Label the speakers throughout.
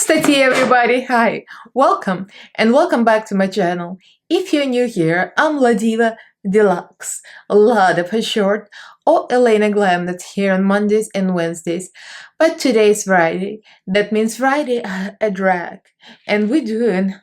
Speaker 1: Stati everybody, hi, welcome and welcome back to my channel. If you're new here, I'm La Diva Deluxe, Lada for short, or Elaina Glam that's here on Mondays and Wednesdays. But today's Friday, that means Friday a drag, and we're doing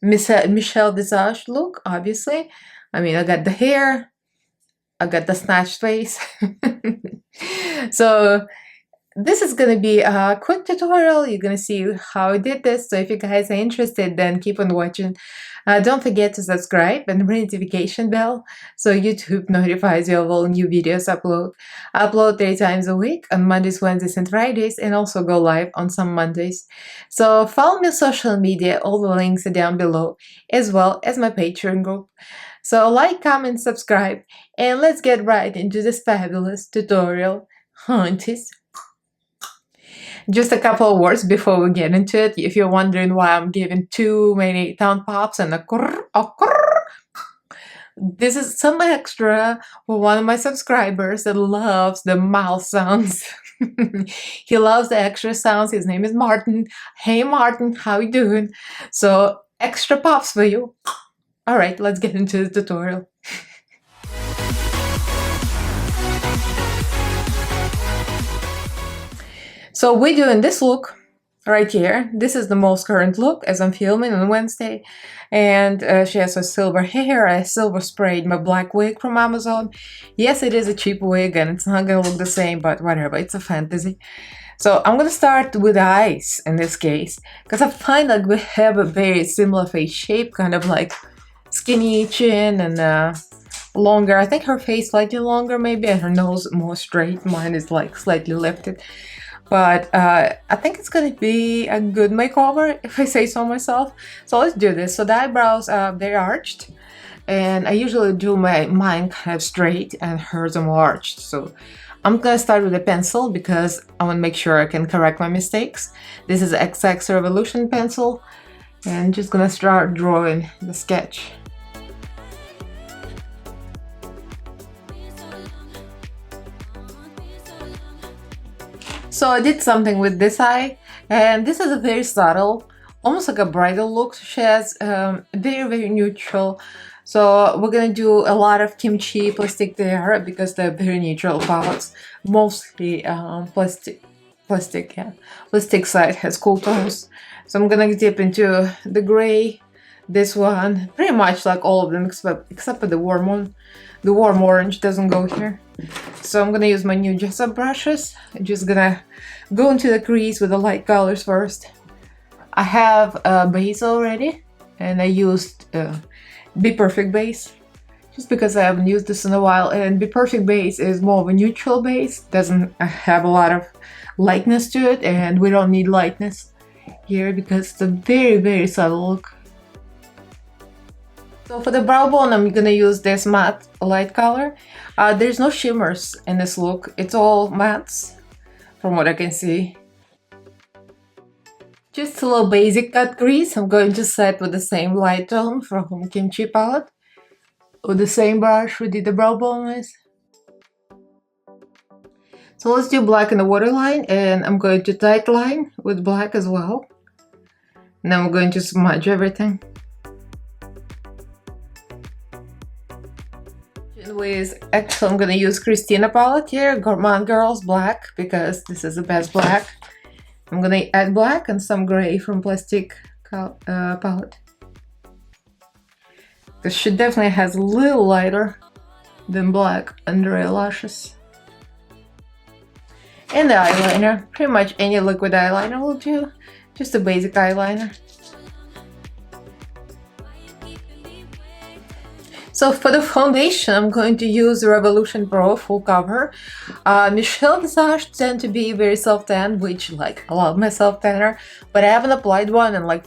Speaker 1: Michelle Visage look, obviously. I mean, I got the hair, I got the snatched face. So this is going to be a quick tutorial. You're going to see how I did this. So if you guys are interested, then keep on watching. Don't forget to subscribe and ring the notification bell so YouTube notifies you of all new videos upload. I upload 3 times a week on Mondays, Wednesdays, and Fridays, and also go live on some Mondays. So follow me on social media. All the links are down below, as well as my Patreon group. So like, comment, subscribe, and let's get right into this fabulous tutorial. Hunties. Just a couple of words before we get into it. If you're wondering why I'm giving too many tongue pops and a grrr, this is some extra for one of my subscribers that loves the mouth sounds. He loves the extra sounds. His name is Martin. Hey Martin, how you doing? So extra pops for you. All right, let's get into the tutorial. So we're doing this look right here. This is the most current look as I'm filming on Wednesday. And she has a silver hair. I silver sprayed my black wig from Amazon. Yes, it is a cheap wig and it's not gonna look the same, but whatever, it's a fantasy. So I'm gonna start with eyes in this case, because I find like we have a very similar face shape, kind of like skinny chin and longer. I think her face slightly longer maybe, and her nose more straight. Mine is like slightly lifted. But I think it's gonna be a good makeover, if I say so myself. So let's do this. So the eyebrows are very arched, and I usually do mine kind of straight and hers are more arched. So I'm gonna start with a pencil because I want to make sure I can correct my mistakes. This is XX Revolution pencil, and just gonna start drawing the sketch. So I did something with this eye, and this is a very subtle, almost like a bridal look. She has very neutral. So we're gonna do a lot of kimchi plastic there because they're very neutral palettes. Mostly plastic, yeah. Plastic side has cool tones. So I'm gonna dip into the gray, this one, pretty much like all of them except for the warm one. The warm orange doesn't go here. So I'm gonna use my new gesso brushes. I'm just gonna go into the crease with the light colors first. I have a base already, and I used Be Perfect base, just because I haven't used this in a while. And Be Perfect base is more of a neutral base, doesn't have a lot of lightness to it, and we don't need lightness here because it's a very subtle look. So for the brow bone, I'm gonna use this matte light color. There's no shimmers in this look. It's all mattes, from what I can see. Just a little basic cut crease. I'm going to set with the same light tone from Kimchi palette. With the same brush we did the brow bone with. So let's do black in the waterline, and I'm going to tight line with black as well. Now I'm going to smudge everything. Actually, I'm gonna use Christina palette here, Gourmand Girls black, because this is the best black. I'm gonna add black and some gray from plastic palette, because she definitely has a little lighter than black under her lashes. And the eyeliner, pretty much any liquid eyeliner will do, just a basic eyeliner. So for the foundation, I'm going to use Revolution Pro full cover. Michelle Visage tend to be very self-tan, which like I love my self-tanner, but I haven't applied one in like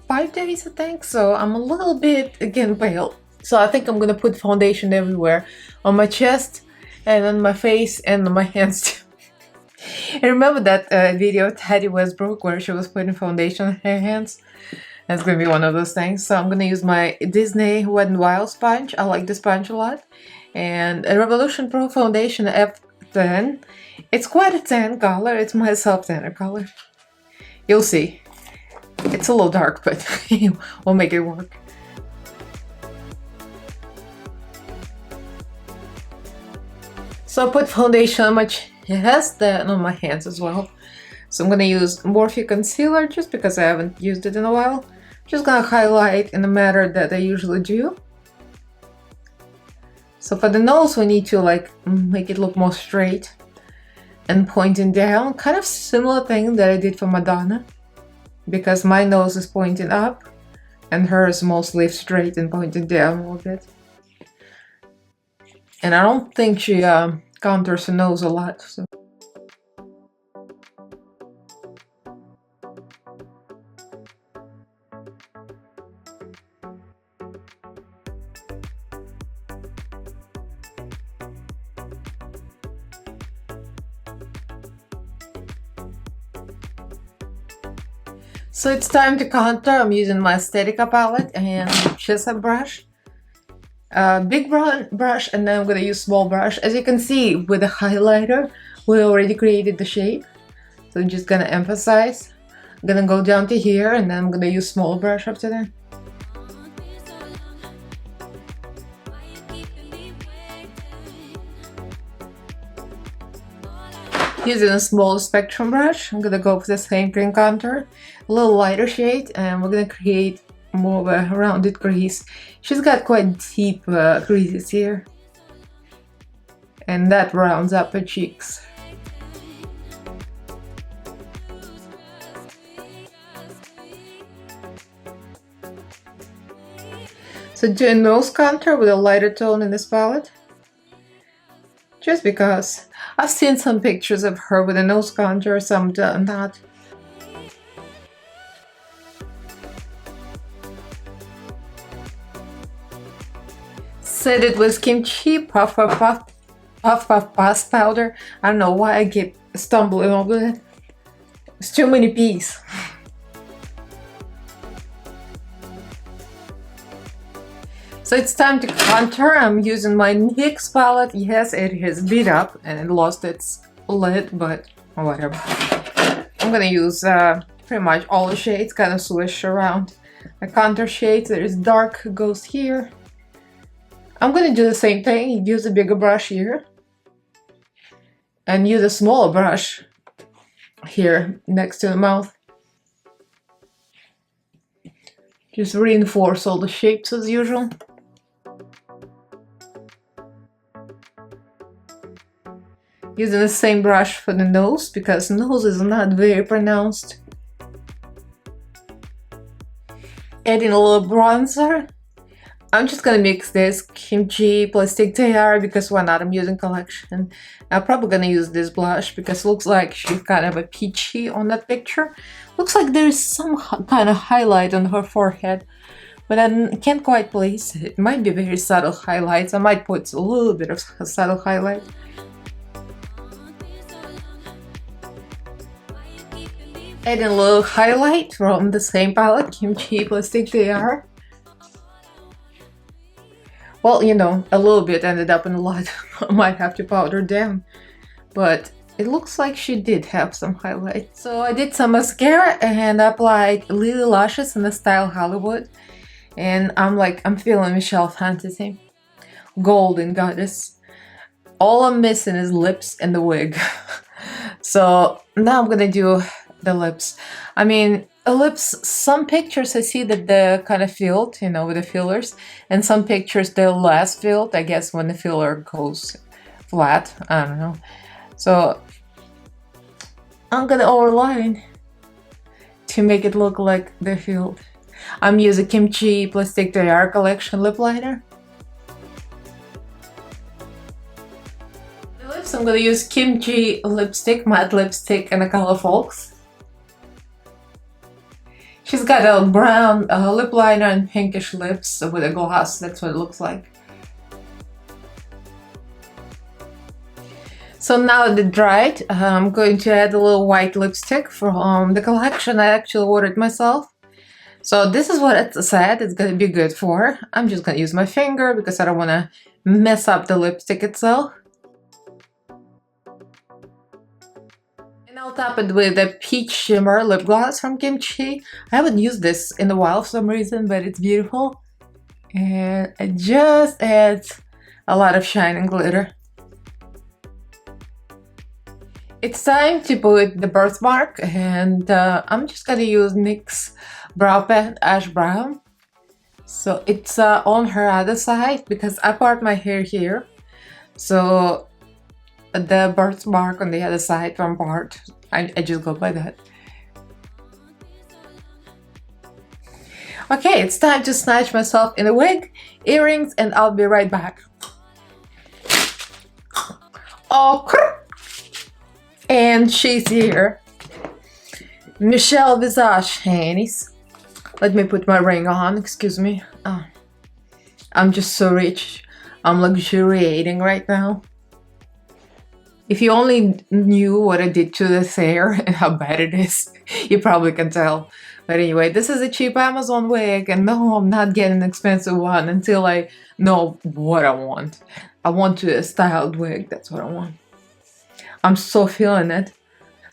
Speaker 1: 5 days, I think. So I'm a little bit again pale. So I think I'm gonna put foundation everywhere, on my chest and on my face and on my hands too. I remember that video of Teddy Westbrook where she was putting foundation on her hands. That's gonna be one of those things. So I'm gonna use my Disney Wet n Wild sponge. I like the sponge a lot. And a Revolution Pro Foundation F10. It's quite a tan color. It's my self-tanner color. You'll see. It's a little dark, but we'll make it work. So I put foundation on my chest and on my hands as well. So I'm gonna use Morphe concealer just because I haven't used it in a while. Just gonna highlight in the manner that I usually do. So for the nose, we need to like make it look more straight and pointing down. Kind of similar thing that I did for Madonna, because my nose is pointing up and hers mostly straight and pointing down a little bit. And I don't think she contours her nose a lot. So. So it's time to contour. I'm using my Aesthetica palette and chisel brush. Big brush, and then I'm gonna use small brush. As you can see, with the highlighter, we already created the shape. So I'm just gonna emphasize. I'm gonna go down to here, and then I'm gonna use small brush after that. Using a small spectrum brush, I'm gonna go for the same green contour, a little lighter shade, and we're gonna create more of a rounded crease. She's got quite deep creases here, and that rounds up her cheeks. So doing nose contour with a lighter tone in this palette, just because I've seen some pictures of her with a nose contour, some not. Set it with Kimchi Puff Puff powder. I don't know why I keep stumbling over it. It's too many P's. So it's time to contour. I'm using my NYX palette. Yes, it has beat up and it lost its lid, but whatever. I'm gonna use pretty much all the shades, kind of swish around the contour shades. There is dark goes here. I'm gonna do the same thing, use a bigger brush here and use a smaller brush here next to the mouth. Just reinforce all the shapes as usual. Using the same brush for the nose, because nose is not very pronounced. Adding a little bronzer. I'm just gonna mix this Kimchi Plastic Tiara because why not? I'm using collection. I'm probably gonna use this blush because it looks like she's kind of a peachy on that picture. Looks like there's some kind of highlight on her forehead, but I can't quite place it. It might be very subtle highlights. I might put a little bit of subtle highlight. Adding a little highlight from the same palette, Kimchi Plastic Tiara. Well, you know, a little bit ended up in a lot. I might have to powder down, but it looks like she did have some highlight. So I did some mascara and applied Lily Lashes in the style Hollywood. And I'm feeling Michelle Fantasy. Golden goddess. All I'm missing is lips and the wig. So now I'm gonna do the lips. I mean, lips, some pictures I see that they're kind of filled, you know, with the fillers, and some pictures they're less filled, I guess, when the filler goes flat. I don't know. So I'm gonna overline to make it look like they're filled. I'm using Kimchi Plastic Tiara Collection lip liner. The lips, I'm gonna use Kimchi lipstick, matte lipstick, and a color Folks. She's got a brown lip liner and pinkish lips with a gloss. That's what it looks like. So now that it dried, I'm going to add a little white lipstick from the collection I actually ordered myself. So this is what it said it's going to be good for. I'm just going to use my finger because I don't want to mess up the lipstick itself. And I'll Top it with a peach shimmer lip gloss from Kimchi. I haven't used this in a while for some reason, but it's beautiful. And it just adds a lot of shine and glitter. It's time to put the birthmark, and I'm just gonna use NYX Brow Pen Ash Brown. So it's on her other side because I part my hair here. So the birthmark on the other side from part, I just go by that. Okay, it's time to snatch myself in a wig, earrings, and I'll be right back. Oh, and she's here. Michelle Visage, Hannies. Let me put my ring on, excuse me. Oh, I'm just so rich. I'm luxuriating right now. If you only knew what I did to this hair and how bad it is, you probably can tell. But anyway, this is a cheap Amazon wig, and no, I'm not getting an expensive one until I know what I want. I want a styled wig, that's what I want. I'm so feeling it.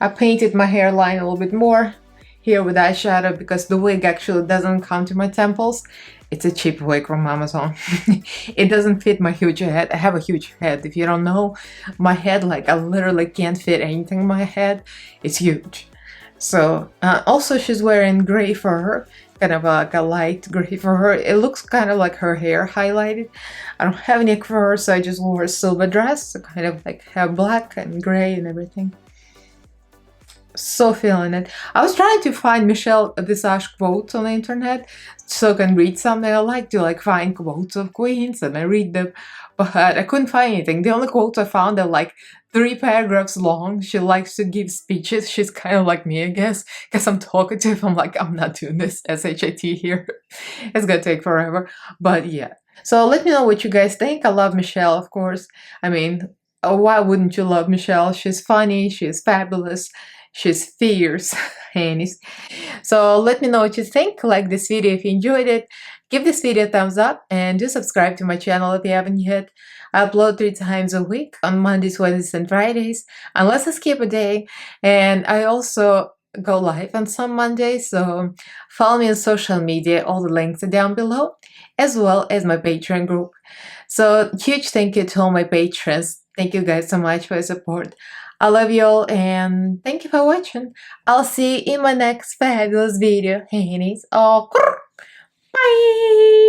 Speaker 1: I painted my hairline a little bit more here with eyeshadow because the wig actually doesn't come to my temples. It's a cheap wig from Amazon. It doesn't fit my huge head. I have a huge head. If you don't know, my head, like I literally can't fit anything in my head. It's huge. So also she's wearing gray fur, kind of like a light gray fur. It looks kind of like her hair highlighted. I don't have any fur, so I just wore a silver dress, so kind of like have black and gray and everything. So feeling it. I was trying to find Michelle Visage quotes on the internet so I can read something. I like to find quotes of queens and I read them, but I couldn't find anything. The only quotes I found are like 3 paragraphs long. She likes to give speeches. She's kind of like me, I guess, because I'm talkative. I'm like, I'm not doing this SHIT here. It's gonna take forever, but yeah. So let me know what you guys think. I love Michelle, of course. I mean, why wouldn't you love Michelle? She's funny, she's fabulous, she's fierce, Hannies. So let me know what you think. Like this video if you enjoyed it. Give this video a thumbs up and do subscribe to my channel if you haven't yet. I upload 3 times a week on Mondays, Wednesdays, and Fridays, unless I skip a day. And I also go live on some Mondays, so follow me on social media. All the links are down below, as well as my Patreon group. So huge thank you to all my patrons. Thank you guys so much for your support. I love you all and thank you for watching. I'll see you in my next fabulous video. Hannies. Oh, bye!